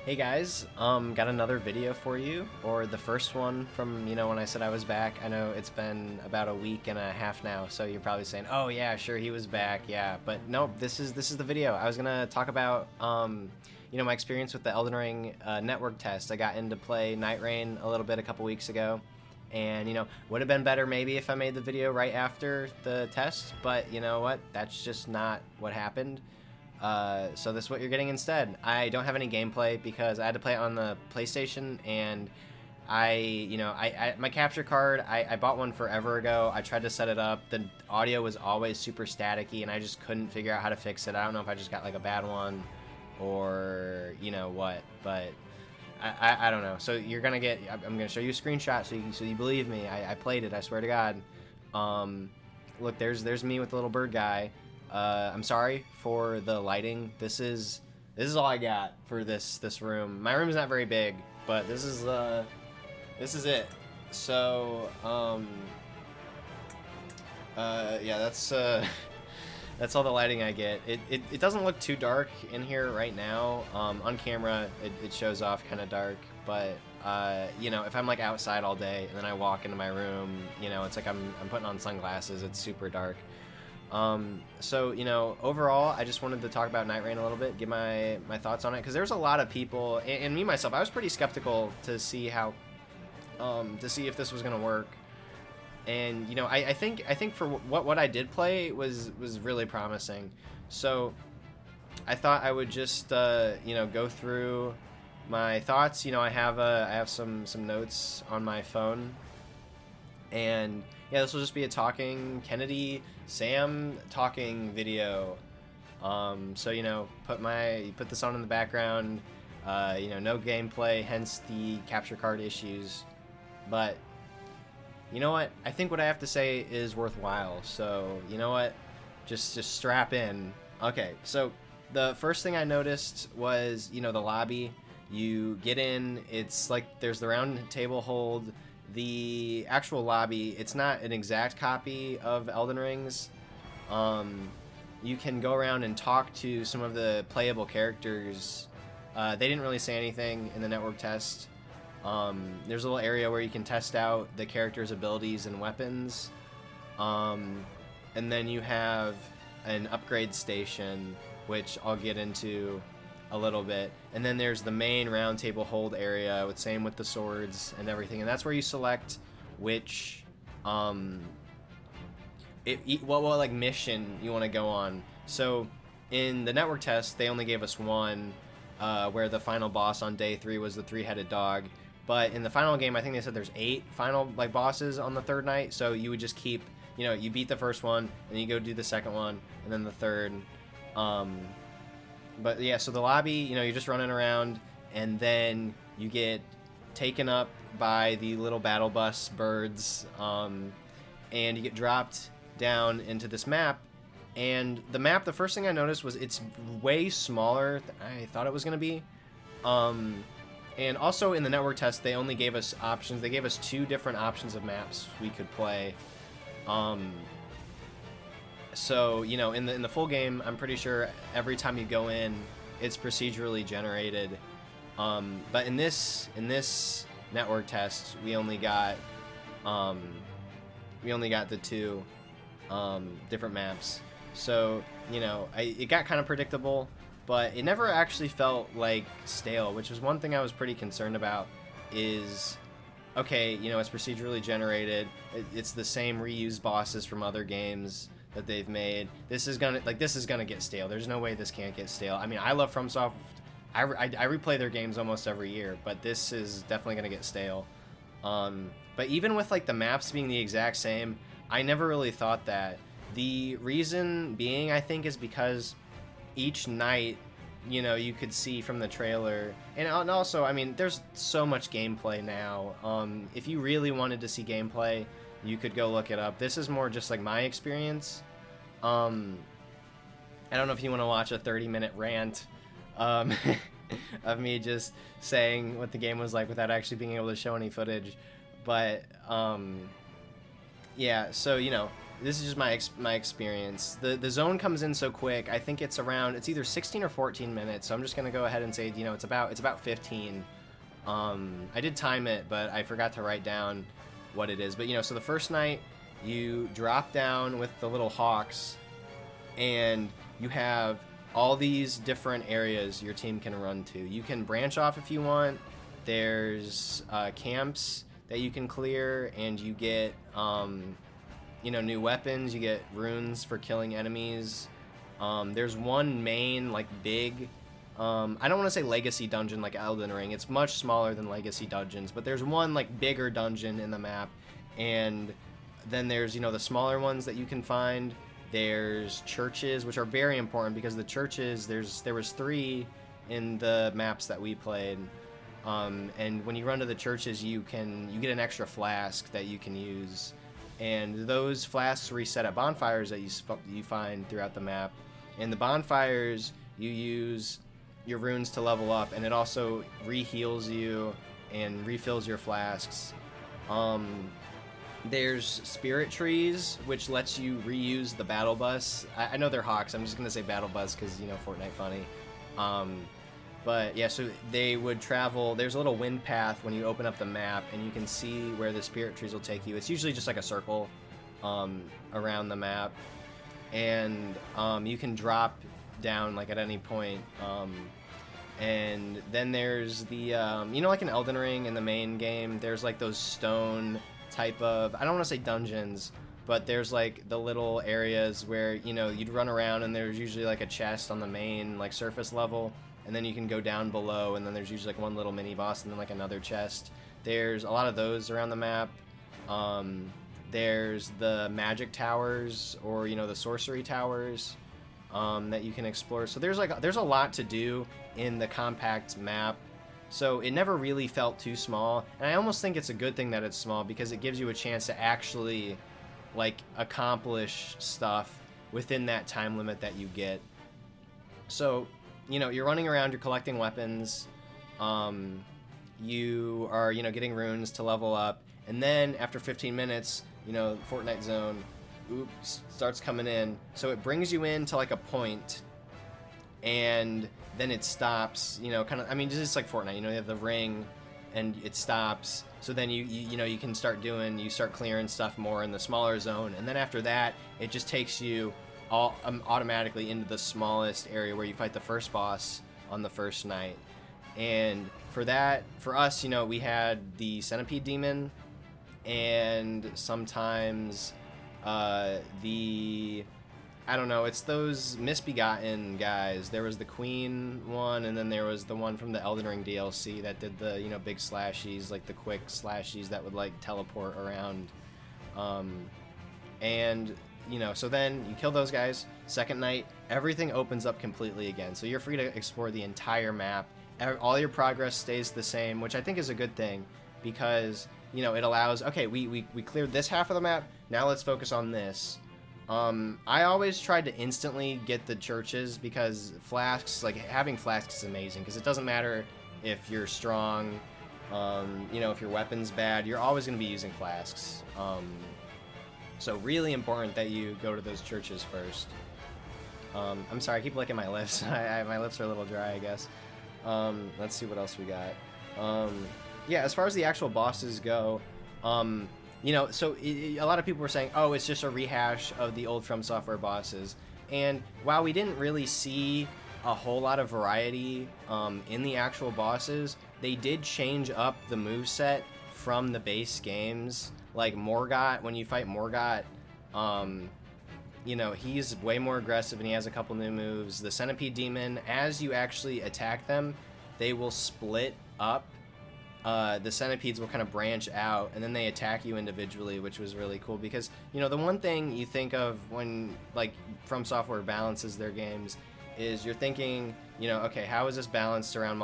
Hey guys, got another video for you, or the first one from, when I said I was back. I know it's been about a week and a half now, so you're probably saying, oh yeah, sure, he was back, yeah. But no, this is the video. I was gonna talk about, my experience with the Elden Ring network test. I got into play Nightreign a little bit a couple weeks ago, and, would have been better maybe if I made the video right after the test, but you know what? That's just not what happened. So this is what you're getting instead. I don't have any gameplay because I had to play it on the PlayStation, and my capture card, I bought one forever ago. I tried to set it up. The audio was always super staticky, and I just couldn't figure out how to fix it. I don't know if I just got like a bad one or what, but I don't know. So you're gonna get. I'm gonna show you a screenshot so you believe me. I played it. I swear to God. Look, there's me with the little bird guy. I'm sorry for the lighting. This is all I got for this room. My room's not very big, but this is it. So yeah, that's that's all the lighting I get. It doesn't look too dark in here right now. On camera it shows off kind of dark, but if I'm like outside all day and then I walk into my room, it's like I'm putting on sunglasses. It's super dark. So, overall, I just wanted to talk about Nightreign a little bit, give my thoughts on it, because there's a lot of people, and me myself, I was pretty skeptical to see how, to see if this was going to work. And, I think for what I did play was really promising. So, I thought I would just, go through my thoughts. I have some notes on my phone. And yeah, this will just be a talking Kennedy Sam talking video. So put this on in the background. No gameplay, hence the capture card issues. But you know what? I think what I have to say is worthwhile. So you know what? Just strap in. Okay. So the first thing I noticed was the lobby. You get in. It's like there's the round table hold. The actual lobby, it's not an exact copy of Elden Ring's. You can go around and talk to some of the playable characters. They didn't really say anything in the network test. There's a little area where you can test out the character's abilities and weapons. And then you have an upgrade station, which I'll get into a little bit, and then there's the main round table hold area, same with the swords and everything, and that's where you select which what mission you want to go on. So in the network test they only gave us one, where the final boss on day 3 was the 3-headed dog, but in the final game I think they said there's 8 final bosses on the third night, so you would just keep, you beat the first one and you go do the second one and then the third. But yeah, so the lobby, you're just running around, and then you get taken up by the little battle bus birds, and you get dropped down into this map. And the map, the first thing I noticed was it's way smaller than I thought it was going to be. And also in the network test, they only gave us options. They gave us 2 different options of maps we could play. So, in the full game, I'm pretty sure every time you go in, it's procedurally generated. But in this network test, we only got the 2 different maps. So, it got kind of predictable, but it never actually felt like stale, which was one thing I was pretty concerned about. Is okay, it's procedurally generated. It's the same reused bosses from other games that they've made. This is gonna get stale. There's no way this can't get stale. I mean, I love FromSoft. I replay their games almost every year, but this is definitely gonna get stale. But even with the maps being the exact same, I never really thought that. The reason being, I think, is because each night, you could see from the trailer, and also, I mean, there's so much gameplay now. If you really wanted to see gameplay, you could go look it up. This is more just my experience. I don't know if you want to watch a 30-minute rant of me just saying what the game was like without actually being able to show any footage. But yeah, so this is just my experience. The zone comes in so quick. I think it's either 16 or 14 minutes. So I'm just gonna go ahead and say, it's about 15. I did time it, but I forgot to write down what it is. But so the first night you drop down with the little hawks, and you have all these different areas your team can run to. You can branch off if you want. There's camps that you can clear, and you get new weapons. You get runes for killing enemies. There's one main big I don't want to say legacy dungeon like Elden Ring. It's much smaller than legacy dungeons, but there's one bigger dungeon in the map, and then there's the smaller ones that you can find. There's churches, which are very important because the churches, there was 3 in the maps that we played. And when you run to the churches, you get an extra flask that you can use, and those flasks reset at bonfires that you find throughout the map. And the bonfires, you use your runes to level up, and it also re-heals you and refills your flasks. There's spirit trees, which lets you reuse the battle bus. I know they're hawks. I'm just gonna say battle bus because Fortnite funny. But yeah, so they would travel. There's a little wind path when you open up the map, and you can see where the spirit trees will take you. It's usually just like a circle around the map, and you can drop down at any point. And then there's the like in Elden Ring in the main game, there's those stone type of, I don't want to say dungeons, but there's the little areas where you'd run around, and there's usually a chest on the main surface level, and then you can go down below, and then there's usually one little mini boss, and then another chest. There's a lot of those around the map. There's the magic towers, or the sorcery towers that you can explore. So there's a lot to do in the compact map. So it never really felt too small, and I almost think it's a good thing that it's small because it gives you a chance to actually accomplish stuff within that time limit that you get. So you're running around, you're collecting weapons, you are getting runes to level up, and then after 15 minutes Fortnite zone starts coming in. So it brings you into a point, and then it stops, kind of, I mean, just like Fortnite, you have the ring, and it stops, so then you can start clearing stuff more in the smaller zone, and then after that, it just takes you automatically into the smallest area where you fight the first boss on the first night. And for us, we had the centipede demon, and sometimes I don't know, it's those misbegotten guys. There was the queen one, and then there was the one from the Elden Ring DLC that did the big slashies, the quick slashies that would teleport around. And so then you kill those guys. Second night, everything opens up completely again, so you're free to explore the entire map. All your progress stays the same, which I think is a good thing, because it allows, okay, we cleared this half of the map, now let's focus on this. I always tried to instantly get the churches, because flasks, having flasks is amazing, because it doesn't matter if you're strong, if your weapon's bad, you're always going to be using flasks. So really important that you go to those churches first. I'm sorry, I keep licking my lips. My lips are a little dry, I guess. Let's see what else we got. Yeah, as far as the actual bosses go, so a lot of people were saying, oh, it's just a rehash of the old From Software bosses. And while we didn't really see a whole lot of variety in the actual bosses, they did change up the moveset from the base games. Like Morgott, when you fight Morgott, he's way more aggressive and he has a couple new moves. The Centipede Demon, as you actually attack them, they will split up. The centipedes will kind of branch out, and then they attack you individually, which was really cool, because the one thing you think of when From Software balances their games is you're thinking, okay, how is this balanced around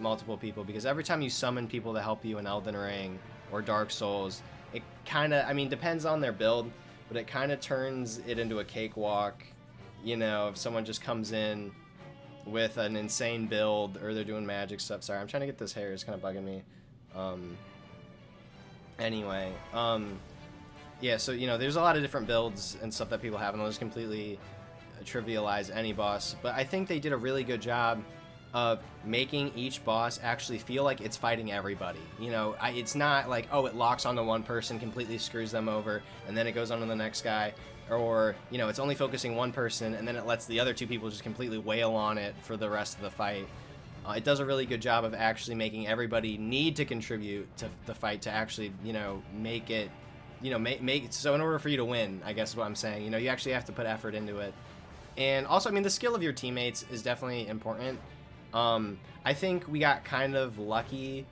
multiple people? Because every time you summon people to help you in Elden Ring or Dark Souls, it kind of, depends on their build, but it kind of turns it into a cakewalk. If someone just comes in with an insane build, or they're doing magic stuff. Sorry, I'm trying to get this hair, it's kind of bugging me. Yeah, so, there's a lot of different builds and stuff that people have, and they'll just completely trivialize any boss. But I think they did a really good job of making each boss actually feel like it's fighting everybody. It's not like, oh, it locks onto one person, completely screws them over, and then it goes on to the next guy. Or, it's only focusing one person, and then it lets the other two people just completely wail on it for the rest of the fight. It does a really good job of actually making everybody need to contribute to the fight to actually, make it, make so in order for you to win, I guess is what I'm saying. You actually have to put effort into it. And also, I mean, the skill of your teammates is definitely important. I think we got kind of lucky.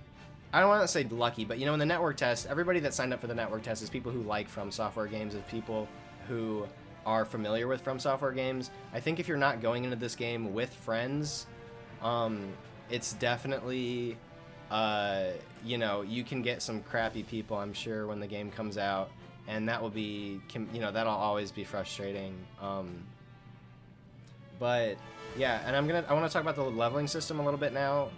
I don't want to say lucky, but, in the network test, everybody that signed up for the network test is people who like From Software games, is people who are familiar with From Software games. I think if you're not going into this game with friends, it's definitely, you can get some crappy people, I'm sure, when the game comes out, and that will be, that'll always be frustrating. But yeah, and I want to talk about the leveling system a little bit now.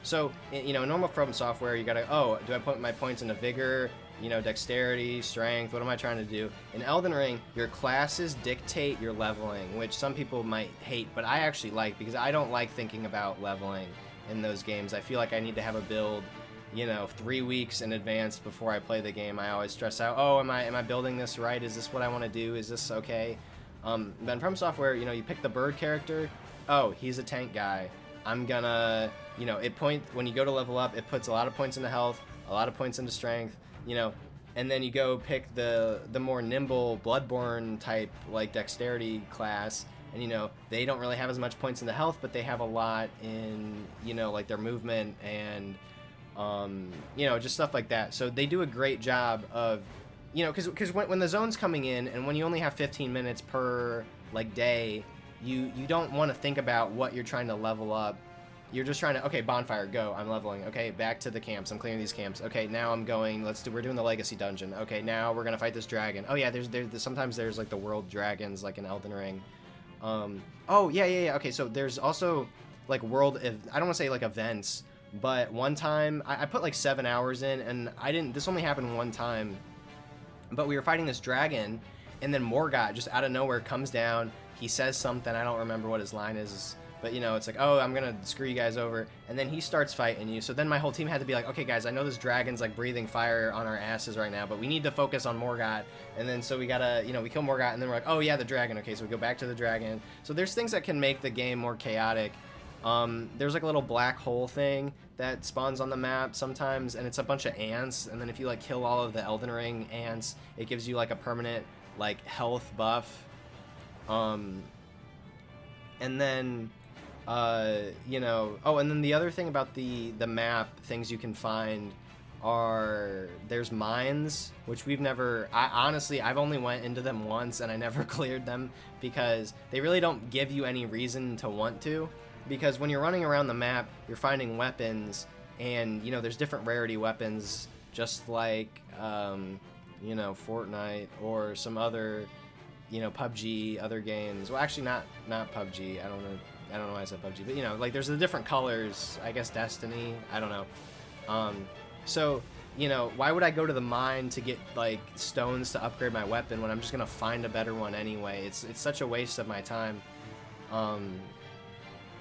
So, in normal From Software, you gotta, do I put my points into vigor, dexterity, strength, what am I trying to do? In Elden Ring, your classes dictate your leveling, which some people might hate, but I actually like, because I don't like thinking about leveling in those games. I feel like I need to have a build, 3 weeks in advance before I play the game. I always stress out, am I building this right? Is this what I want to do? Is this okay? Then From Software, you pick the bird character. Oh, he's a tank guy. I'm gonna, when you go to level up, it puts a lot of points into health, a lot of points into strength, and then you go pick the more nimble Bloodborne type, like, dexterity class, and, they don't really have as much points into health, but they have a lot in, like, their movement and, just stuff like that. So they do a great job of, because when the zone's coming in, and when you only have 15 minutes per, like, day, you don't want to think about what you're trying to level up. You're just trying to, okay, bonfire, go, I'm leveling. Okay, back to the camps, I'm clearing these camps. Okay, now I'm going, we're doing the legacy dungeon. Okay, now we're gonna fight this dragon. Oh yeah, there's sometimes there's, like, the world dragons, like in Elden Ring. Oh yeah. Okay, so there's also, like, I don't want to say, like, events, but one time I put like 7 hours in, and this only happened one time, but we were fighting this dragon, and then Morgott just out of nowhere comes down. He says something, I don't remember what his line is, but, it's like, oh, I'm gonna screw you guys over, and then he starts fighting you. So then my whole team had to be like, okay, guys, I know this dragon's, like, breathing fire on our asses right now, but we need to focus on Morgott. And then so we gotta, we kill Morgott, and then we're like, oh yeah, the dragon. Okay, so we go back to the dragon. So there's things that can make the game more chaotic. There's, like, a little black hole thing that spawns on the map sometimes, and it's a bunch of ants, and then if you, like, kill all of the Elden Ring ants, it gives you, like, a permanent, like, health buff. And then, and then the other thing about the map, things you can find are, there's mines, which honestly, I've only went into them once, and I never cleared them, because they really don't give you any reason to want to, because when you're running around the map, you're finding weapons, and, there's different rarity weapons, just like, Fortnite, or some other, PUBG, other games. Well, actually, not PUBG. I don't know why I said PUBG, but, like, there's the different colors. I guess Destiny. I don't know. So, why would I go to the mine to get, like, stones to upgrade my weapon when I'm just gonna find a better one anyway? It's such a waste of my time.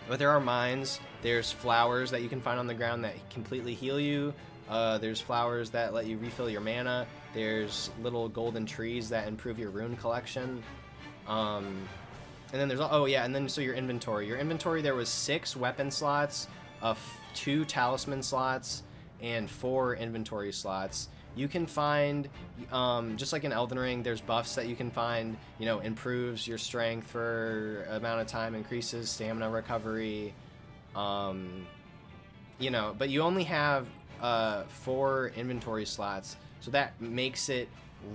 But there are mines. There's flowers that you can find on the ground that completely heal you. There's flowers that let you refill your mana. There's little golden trees that improve your rune collection. And then there's, and then so your inventory. Your inventory, there was 6 weapon slots, 2 talisman slots, and 4 inventory slots. You can find, just like in Elden Ring, there's buffs that you can find, improves your strength for amount of time, increases stamina recovery, but you only have 4 inventory slots, so that makes it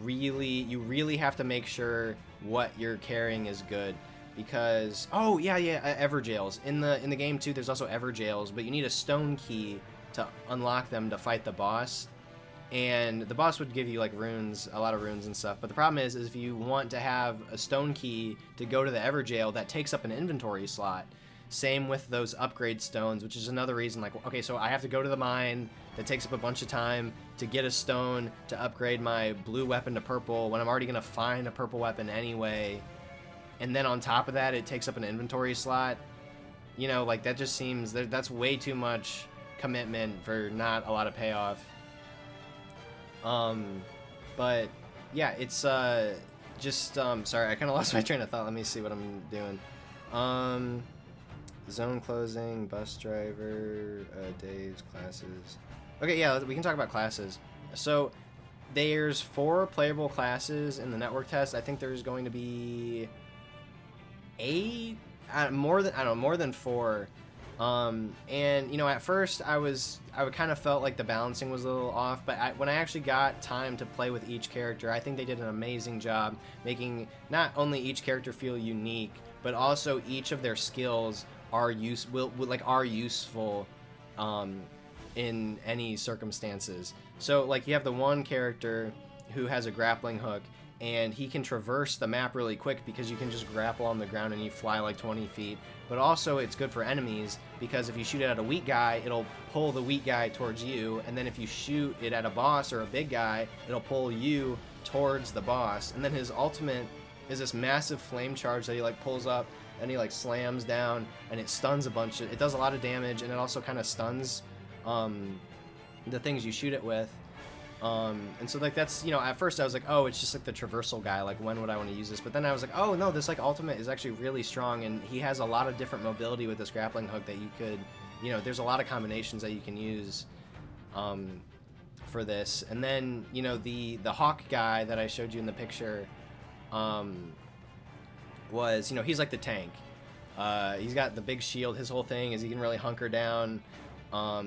you really have to make sure what you're carrying is good, because Everjails in the game too. There's also Everjails, but you need a stone key to unlock them to fight the boss, and the boss would give you, like, runes, a lot of runes and stuff, but the problem is if you want to have a stone key to go to the Everjail, that takes up an inventory slot. Same with those upgrade stones, which is another reason, like, okay, so I have to go to the mine. That takes up a bunch of time to get a stone to upgrade my blue weapon to purple when I'm already going to find a purple weapon anyway. And then on top of that, it takes up an inventory slot. You know, like, that just seems, that's way too much commitment for not a lot of payoff. But yeah, it's just sorry, I kind of lost my train of thought. Let me see what I'm doing. Zone closing, bus driver, days, classes. Okay, yeah, we can talk about classes. So there's 4 playable classes in the network test. I think there's going to be 8, more than 4. And you know, at first I kind of felt like the balancing was a little off, but when I actually got time to play with each character, I think they did an amazing job making not only each character feel unique, but also each of their skills are useful in any circumstances. So like you have the one character who has a grappling hook, and he can traverse the map really quick because you can just grapple on the ground and you fly like 20 feet. But also it's good for enemies because if you shoot it at a weak guy, it'll pull the weak guy towards you, and then if you shoot it at a boss or a big guy, it'll pull you towards the boss. And then his ultimate is this massive flame charge that he like pulls up and he like slams down, and it stuns a bunch of, it does a lot of damage, and it also kind of stuns the things you shoot it with. And so like that's, you know, at first I was like, oh, it's just like the traversal guy, like when would I want to use this? But then I was like, oh no, this like ultimate is actually really strong, and he has a lot of different mobility with this grappling hook that you could, you know, there's a lot of combinations that you can use for this. And then, you know, the hawk guy that I showed you in the picture was, you know, he's like the tank. He's got the big shield. His whole thing is he can really hunker down.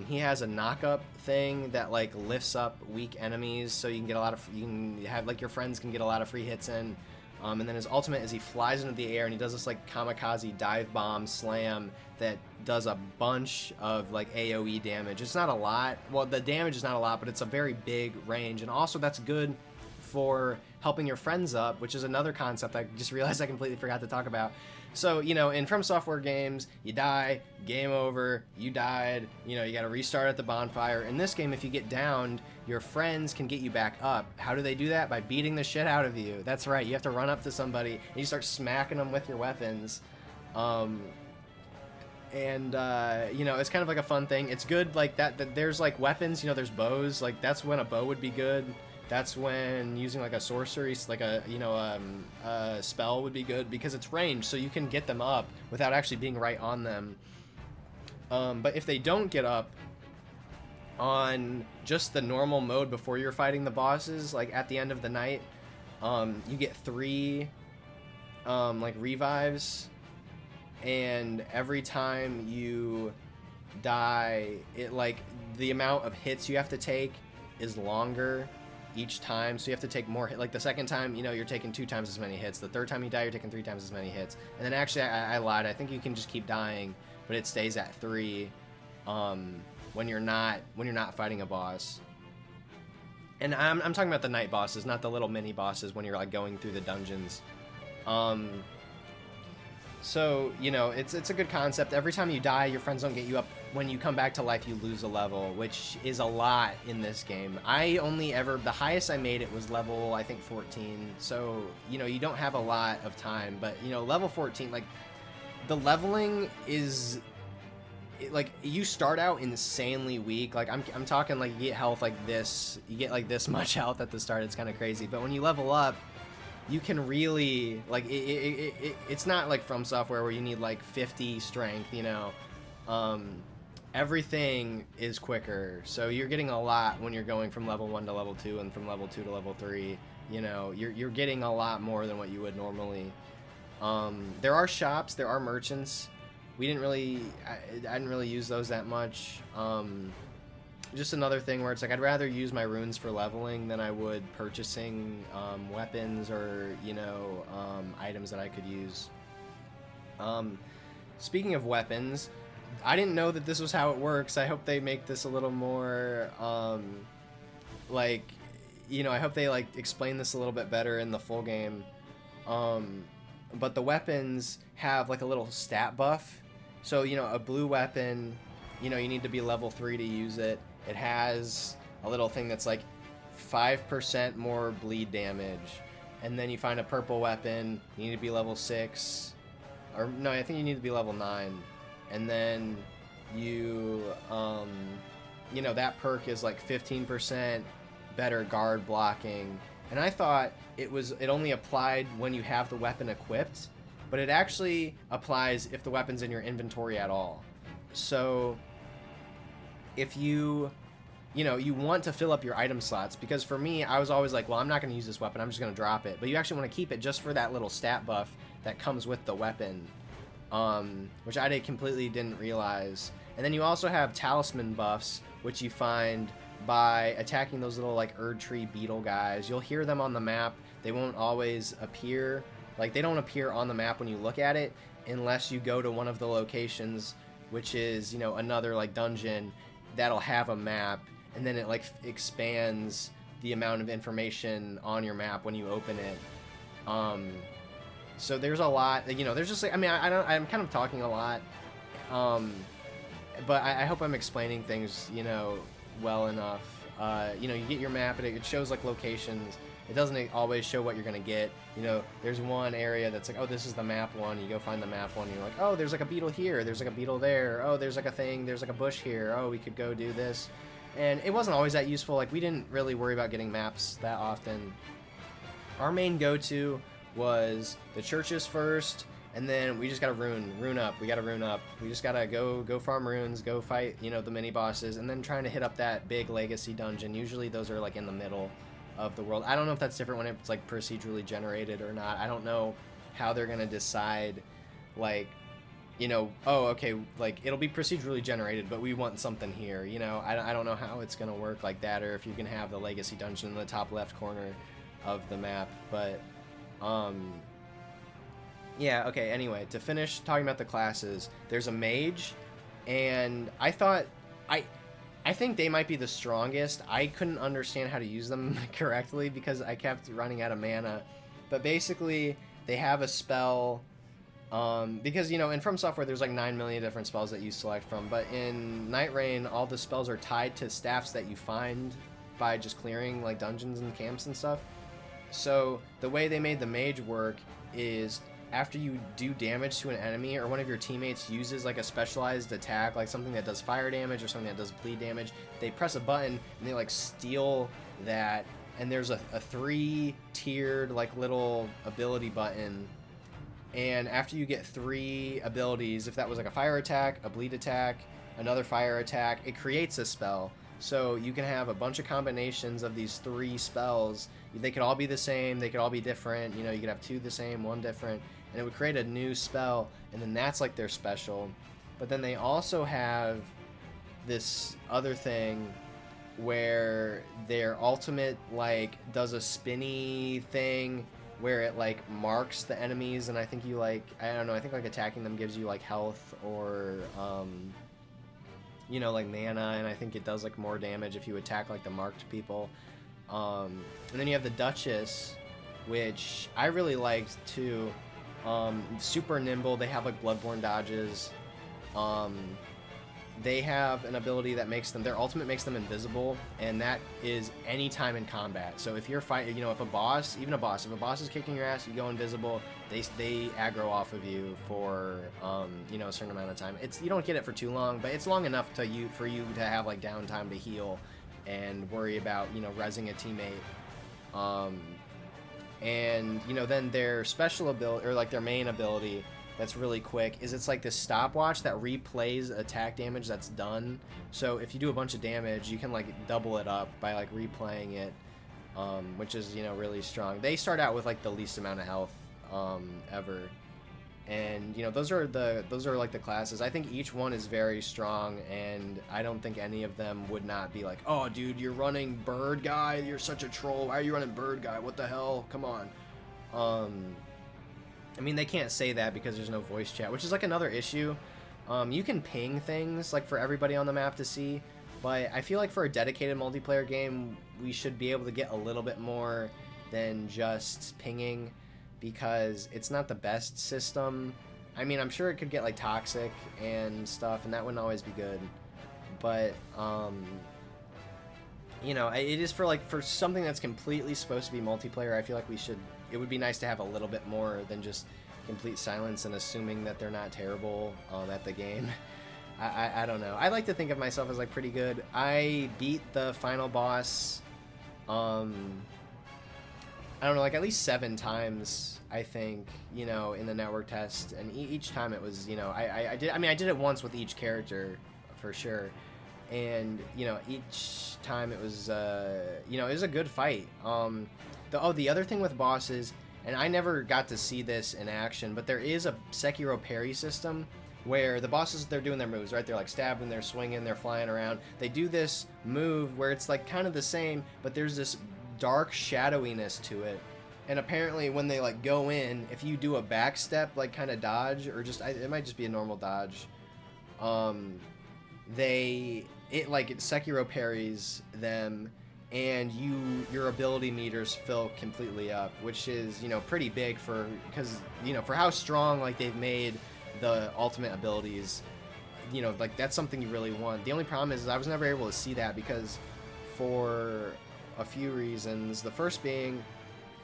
He has a knock-up thing that like lifts up weak enemies, so you can get a lot of, you can have like your friends can get a lot of free hits in. And then his ultimate is he flies into the air and he does this like kamikaze dive bomb slam that does a bunch of like AoE damage. It's not a lot. Well, the damage is not a lot, but it's a very big range, and also that's good for helping your friends up, which is another concept I just realized I completely forgot to talk about. So, you know, in From Software games, you die, game over, you died, you know, you got to restart at the bonfire. In this game, if you get downed, your friends can get you back up. How do they do that? By beating the shit out of you. That's right, you have to run up to somebody and you start smacking them with your weapons. You know, it's kind of like a fun thing. It's good like that there's like weapons, you know, there's bows, like that's when a bow would be good. That's when using like a sorcery, like a, you know, a spell would be good because it's ranged, so you can get them up without actually being right on them. But if they don't get up on just the normal mode before you're fighting the bosses, like at the end of the night, you get 3 like revives, and every time you die, it like the amount of hits you have to take is longer each time, so you have to take more hit. Like the second time, you know, you're taking 2 times as many hits. The third time you die, you're taking 3 times as many hits. And then actually I lied, I think you can just keep dying, but it stays at 3 when you're not fighting a boss. And I'm talking about the night bosses, not the little mini bosses when you're like going through the dungeons. So, you know, it's a good concept. Every time you die, your friends don't get you up. When you come back to life, you lose a level, which is a lot in this game. The highest I made it was level, I think, 14. So, you know, you don't have a lot of time. But, you know, level 14, like, the leveling is, like, you start out insanely weak. Like, I'm talking, like, you get health like this. You get, like, this much health at the start. It's kind of crazy. But when you level up, you can really, like, it's not like From Software where you need like 50 strength, you know. Everything is quicker, so you're getting a lot when you're going from level 1 to level 2 and from level 2 to level 3. You know, you're getting a lot more than what you would normally. There are shops, there are merchants. I didn't really use those that much. Just another thing where it's like I'd rather use my runes for leveling than I would purchasing weapons or, you know, items that I could use. Speaking of weapons, I didn't know that this was how it works. I hope they make this a little more like, you know, I hope they like explain this a little bit better in the full game. But the weapons have like a little stat buff, So, a blue weapon, you need to be level 3 to use it. It has a little thing that's like 5% more bleed damage. And then you find a purple weapon, you need to be level 6. Or, no, I think you need to be level 9. And then you, that perk is like 15% better guard blocking. And I thought it only applied when you have the weapon equipped, but it actually applies if the weapon's in your inventory at all. So if you want to fill up your item slots, because for me, I was always like, well, I'm not going to use this weapon, I'm just going to drop it. But you actually want to keep it just for that little stat buff that comes with the weapon, which I completely didn't realize. And then you also have talisman buffs, which you find by attacking those little like Erd Tree beetle guys. You'll hear them on the map. They won't always appear. Like, they don't appear on the map when you look at it unless you go to one of the locations, which is, another like dungeon that'll have a map, and then it like expands the amount of information on your map when you open it. So there's a lot, there's just like, I'm kind of talking a lot, but I hope I'm explaining things, well enough. You get your map and it shows like locations. It doesn't always show what you're gonna get. There's one area that's like, oh, this is the map one. You go find the map one, and you're like, oh, there's like a beetle here. There's like a beetle there. Oh, there's like a thing. There's like a bush here. Oh, we could go do this. And it wasn't always that useful. Like, we didn't really worry about getting maps that often. Our main go-to was the churches first, and then we just gotta rune up. We gotta rune up. We just gotta go farm runes, go fight, the mini bosses, and then trying to hit up that big legacy dungeon. Usually those are like in the middle of the world. I don't know if that's different when it's like procedurally generated or not. I don't know how they're gonna decide, like, oh, okay, like, it'll be procedurally generated, but we want something here. I don't know how it's gonna work like that, or if you can have the legacy dungeon in the top left corner of the map. But yeah, okay, anyway, to finish talking about the classes, there's a mage, and I think they might be the strongest. I couldn't understand how to use them correctly because I kept running out of mana. But basically, they have a spell, because, in From Software, there's like 9 million different spells that you select from. But in Nightreign, all the spells are tied to staffs that you find by just clearing like dungeons and camps and stuff. So the way they made the mage work is, after you do damage to an enemy, or one of your teammates uses like a specialized attack, like something that does fire damage or something that does bleed damage, they press a button and they like steal that, and there's a 3-tiered like little ability button, and after you get 3 abilities, if that was like a fire attack, a bleed attack, another fire attack, it creates a spell. So you can have a bunch of combinations of these 3 spells. They could all be the same, they could all be different, you could have 2 the same, 1 different, and it would create a new spell, and then that's like their special. But then they also have this other thing where their ultimate like does a spinny thing where it like marks the enemies, and I think you like, I don't know, I think like attacking them gives you like health or like mana, and I think it does like more damage if you attack like the marked people. And then you have the Duchess, which I really liked too. Super nimble. They have like Bloodborne dodges. They have an ability that makes them, their ultimate makes them invisible, and that is anytime in combat. So if you're fighting, if a boss is kicking your ass, you go invisible, they aggro off of you for a certain amount of time. You don't get it for too long, but it's long enough for you to have like downtime to heal and worry about rezzing a teammate. And then their special ability, or like their main ability, that's really quick, is it's like this stopwatch that replays attack damage that's done. So if you do a bunch of damage, you can like double it up by like replaying it, which is really strong. They start out with like the least amount of health ever, and those are like the classes. I think each one is very strong, and I don't think any of them would not be like, oh dude, you're running bird guy, you're such a troll, why are you running bird guy, what the hell, come on. I mean, they can't say that because there's no voice chat, which is like another issue. You can ping things like for everybody on the map to see, but I feel like for a dedicated multiplayer game, we should be able to get a little bit more than just pinging, because it's not the best system. I mean, I'm sure it could get like toxic and stuff, and that wouldn't always be good. But you know, it is for something that's completely supposed to be multiplayer. I feel like it would be nice to have a little bit more than just complete silence and assuming that they're not terrible at the game. I don't know. I like to think of myself as like pretty good. I beat the final boss, I don't know, like at least 7 times, I think, you know, in the network test, and each time it was, you know, I did it once with each character for sure, and you know, each time it was you know, it was a good fight. The other thing with bosses, and I never got to see this in action, but there is a Sekiro parry system where the bosses, they're doing their moves, right? They're like stabbing, they're swinging, they're flying around. They do this move where it's like kind of the same, but there's this dark shadowiness to it. And apparently when they like go in, if you do a back step, like kind of dodge, or just, it might just be a normal dodge, it Sekiro parries them, and your ability meters fill completely up, which is, you know, pretty big because you know, for how strong like they've made the ultimate abilities, you know, like that's something you really want. The only problem is I was never able to see that because for a few reasons. The first being,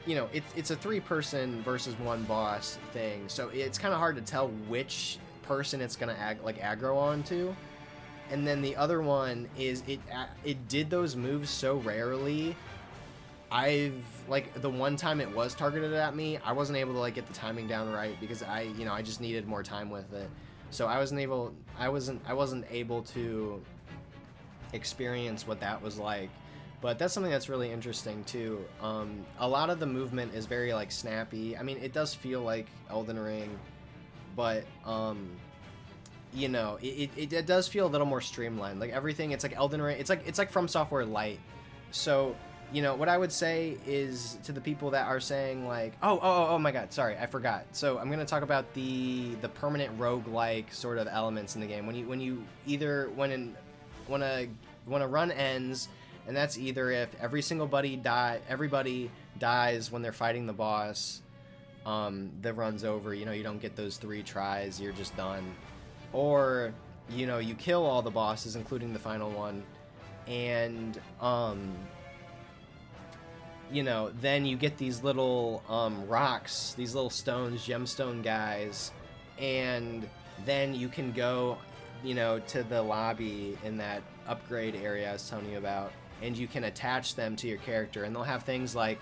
you know, it's a 3-person versus 1 boss thing, so it's kind of hard to tell which person it's gonna aggro onto. And then the other one is it did those moves so rarely. The one time it was targeted at me, I wasn't able to like get the timing down right because I just needed more time with it. So I wasn't able to experience what that was like. But that's something that's really interesting too. A lot of the movement is very like snappy. I mean, it does feel like Elden Ring, but you know, it does feel a little more streamlined. Like everything, it's like Elden Ring. It's like From Software Light. So, you know, what I would say is to the people that are saying like, oh my god, sorry, I forgot. So I'm gonna talk about the permanent roguelike sort of elements in the game. When a run ends, and that's either if everybody dies when they're fighting the boss, the run's over. You know, you don't get those 3 tries, you're just done. Or, you know, you kill all the bosses, including the final one, and, you know, then you get these little rocks, these little stones, gemstone guys, and then you can go, you know, to the lobby in that upgrade area I was telling you about, and you can attach them to your character, and they'll have things like,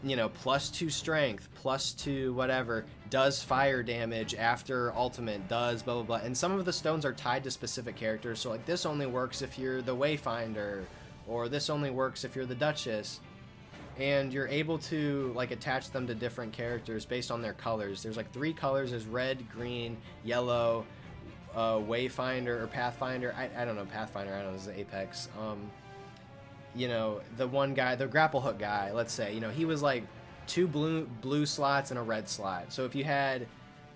you know, +2 strength, +2 whatever, does fire damage after ultimate, does blah blah blah. And some of the stones are tied to specific characters, so like this only works if you're the Wayfinder, or this only works if you're the Duchess. And you're able to like attach them to different characters based on their colors. There's like 3 colors, there's red, green, yellow, Wayfinder or Pathfinder. I don't know, Pathfinder, I don't know, this is Apex. You know, the one guy, the grapple hook guy, let's say, you know, he was like 2 blue slots and a red slot. So if you had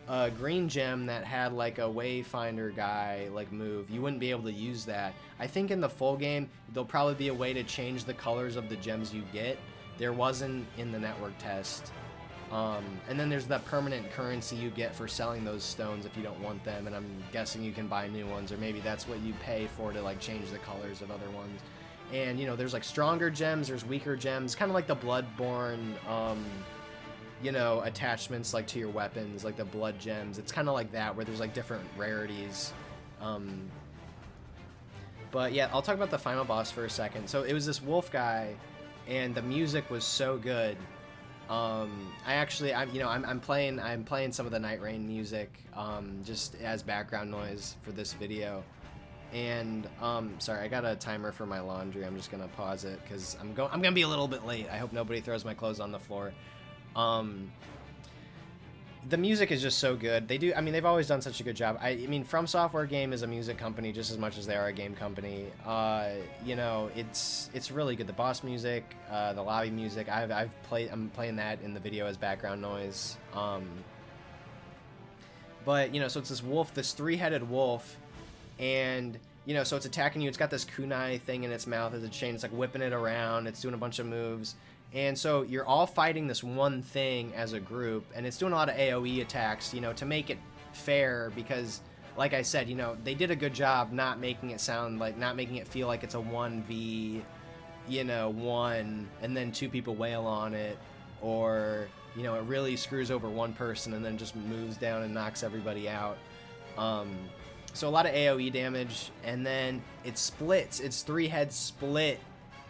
a green gem that had like a Wayfinder guy like move, you wouldn't be able to use that. I think in the full game, there'll probably be a way to change the colors of the gems you get. There wasn't in the network test. And then there's that permanent currency you get for selling those stones if you don't want them, and I'm guessing you can buy new ones, or maybe that's what you pay for to like change the colors of other ones. And, you know, there's like stronger gems, there's weaker gems, kind of like the Bloodborne, you know, attachments like to your weapons, like the blood gems. It's kind of like that, where there's like different rarities. But yeah, I'll talk about the final boss for a second. So it was this wolf guy, and the music was so good. I'm playing some of the Nightreign music, just as background noise for this video. And sorry, I got a timer for my laundry. I'm just gonna pause it because I'm gonna be a little bit late. I hope nobody throws my clothes on the floor. The music is just so good. They've always done such a good job. I mean, From Software game is a music company just as much as they are a game company. You know, it's really good. The boss music, the lobby music. I'm playing that in the video as background noise. But you know, so it's this wolf, this 3-headed wolf. And, you know, so it's attacking you. It's got this kunai thing in its mouth as a chain. It's like whipping it around. It's doing a bunch of moves. And so you're all fighting this one thing as a group. And it's doing a lot of AoE attacks, you know, to make it fair because, like I said, you know, they did a good job not making it feel like it's a 1v, you know, one and then two people wail on it, or, you know, it really screws over one person and then just moves down and knocks everybody out. So a lot of AoE damage, and then it splits. Its 3 heads split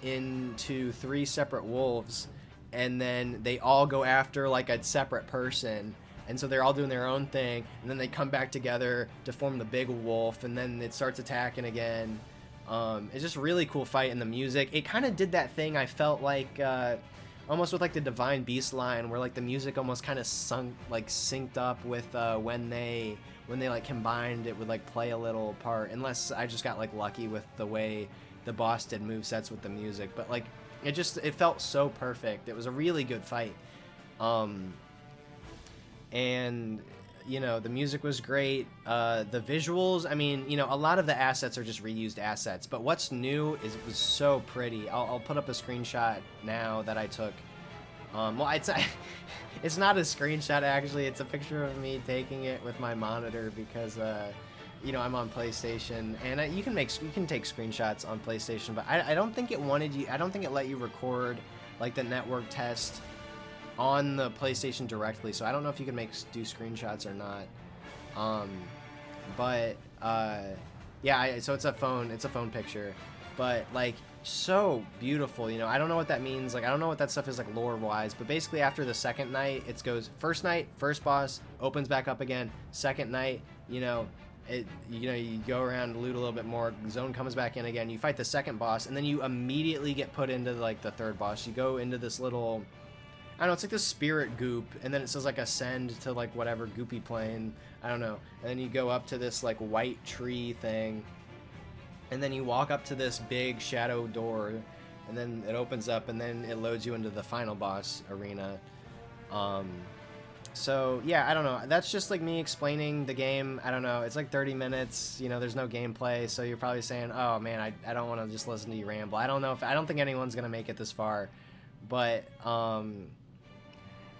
into 3 separate wolves, and then they all go after like a separate person, and so they're all doing their own thing, and then they come back together to form the big wolf, and then it starts attacking again. It's just a really cool fight, and the music, it kind of did that thing I felt like almost with like the Divine Beast line, where like the music almost kind of synced up with when they like combined, it would like play a little part, unless I just got like lucky with the way the boss did movesets with the music. But like it felt so perfect. It was a really good fight. And you know, the music was great. The visuals, I mean, you know, a lot of the assets are just reused assets, but what's new is it was so pretty. I'll put up a screenshot now that I took. Well, it's not a screenshot, actually. It's a picture of me taking it with my monitor because, you know, I'm on PlayStation, and you can take screenshots on PlayStation, but I don't think it I don't think it let you record like the network test on the PlayStation directly, so I don't know if you can do screenshots or not. Yeah, so it's a phone picture, but like so beautiful, you know. I don't know what that means, like I don't know what that stuff is like lore wise, but basically after the second night, it goes first night, first boss, opens back up again, second night, you know, you go around, loot a little bit more, zone comes back in again, you fight the second boss, and then you immediately get put into like the third boss. You go into this little, I don't know, it's like this spirit goop, and then it says like ascend to like whatever goopy plane, I don't know, and then you go up to this like white tree thing, and then you walk up to this big shadow door, and then it opens up, and then it loads you into the final boss arena. So yeah, I don't know, that's just like me explaining the game. I don't know, it's like 30 minutes, you know, there's no gameplay, so you're probably saying, oh man, I don't want to just listen to you ramble. I don't think anyone's gonna make it this far, but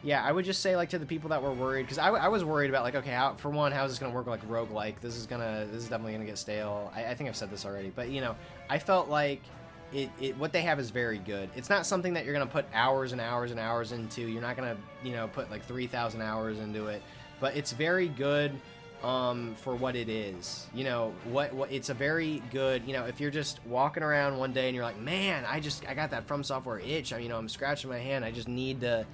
yeah, I would just say, like, to the people that were worried, because I was worried about, like, okay, how is this going to work like roguelike? This is definitely going to get stale. I think I've said this already, but, you know, I felt like what they have is very good. It's not something that you're going to put hours and hours and hours into. You're not going to, you know, put, like, 3,000 hours into it, but it's very good for what it is. You know, it's a very good, you know, if you're just walking around one day and you're like, man, I got that From Software itch, you know, I'm scratching my hand, I just need to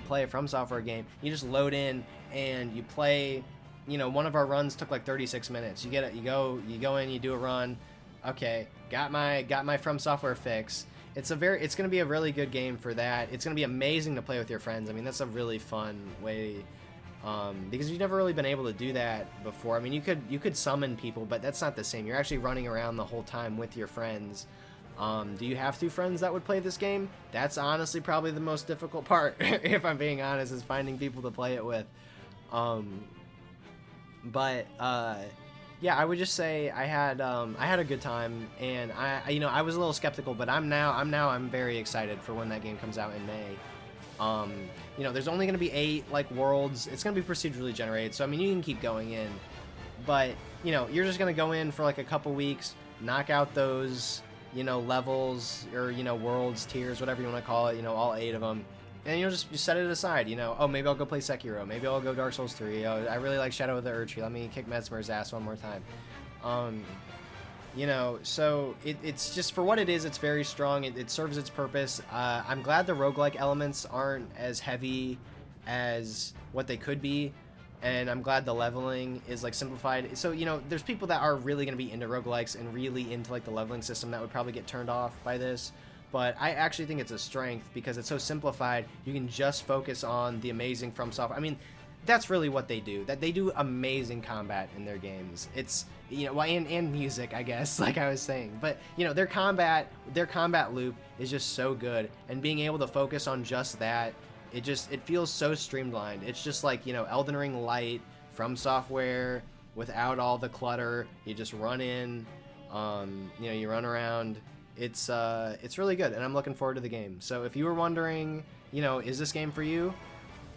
play a From Software game. You just load in and you play. You know, one of our runs took like 36 minutes. You go in, you do a run. Okay, got my From Software fix. It's going to be a really good game for that. It's going to be amazing to play with your friends. I mean, that's a really fun way, because you've never really been able to do that before. I mean, you could summon people, but that's not the same. You're actually running around the whole time with your friends. Do you have 2 friends that would play this game? That's honestly probably the most difficult part, if I'm being honest, is finding people to play it with. Yeah, I would just say I had a good time, and I was a little skeptical, but I'm very excited for when that game comes out in May. You know, there's only going to be 8 like worlds. It's going to be procedurally generated, so I mean, you can keep going in, but you know, you're just going to go in for like a couple weeks, knock out those, you know, levels, or, you know, worlds, tiers, whatever you want to call it, you know, all 8 of them, and you'll just set it aside, you know. Oh, maybe I'll go play Sekiro, maybe I'll go Dark Souls 3, oh, I really like Shadow of the Erdtree, let me kick Mesmer's ass one more time. You know, so it's just, for what it is, it's very strong, it serves its purpose. I'm glad the roguelike elements aren't as heavy as what they could be, and I'm glad the leveling is like simplified. So, you know, there's people that are really going to be into roguelikes and really into like the leveling system that would probably get turned off by this, but I actually think it's a strength because it's so simplified. You can just focus on the amazing From Software. I mean, that's really what they do. That they do amazing combat in their games. It's, you know, and music, I guess, like I was saying. But, you know, their combat loop is just so good, and being able to focus on just that, it feels so streamlined. It's just like, you know, Elden Ring light, From Software, without all the clutter. You just run in, you know, you run around. It's really good, and I'm looking forward to the game. So if you were wondering, you know, is this game for you?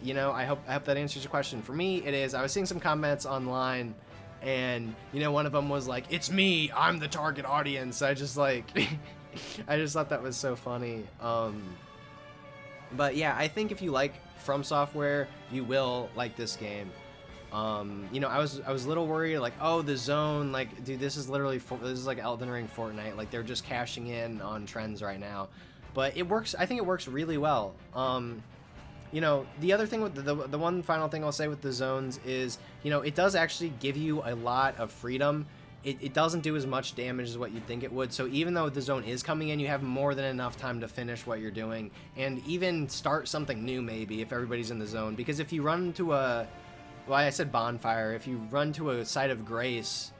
you know, I hope that answers your question. For me, it is. I was seeing some comments online, and you know, one of them was like, "It's me. I'm the target audience." I just like, I just thought that was so funny. But yeah, I think if you like From Software, you will like this game. You know, I was a little worried, like, oh, the zone, like, dude, this is literally this is like Elden Ring Fortnite, like they're just cashing in on trends right now. But it works. I think it works really well. You know, the other thing with the one final thing I'll say with the zones is, you know, it does actually give you a lot of freedom. It doesn't do as much damage as what you'd think it would. So even though the zone is coming in, you have more than enough time to finish what you're doing and even start something new maybe if everybody's in the zone. Because if you run to a, well, I said bonfire, if you run to a site of grace,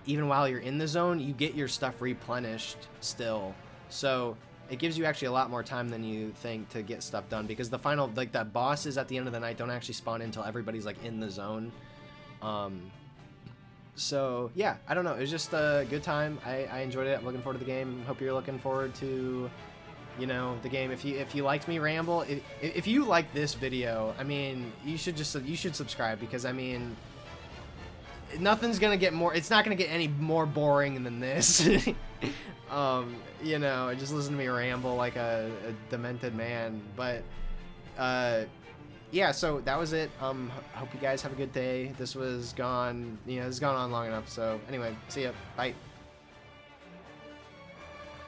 even while you're in the zone, you get your stuff replenished still. So it gives you actually a lot more time than you think to get stuff done, because the final, like, the bosses at the end of the night don't actually spawn in until everybody's like in the zone. So yeah, I don't know, it was just a good time. I enjoyed it. I'm looking forward to the game. Hope you're looking forward to, you know, the game. If you liked me ramble, if you like this video, I mean, you should subscribe, because I mean, nothing's gonna get more, it's not gonna get any more boring than this. You know, just listen to me ramble like a demented man. But yeah, so that was it. Hope you guys have a good day. This was gone, you know, this has gone on long enough. So anyway, see ya. Bye.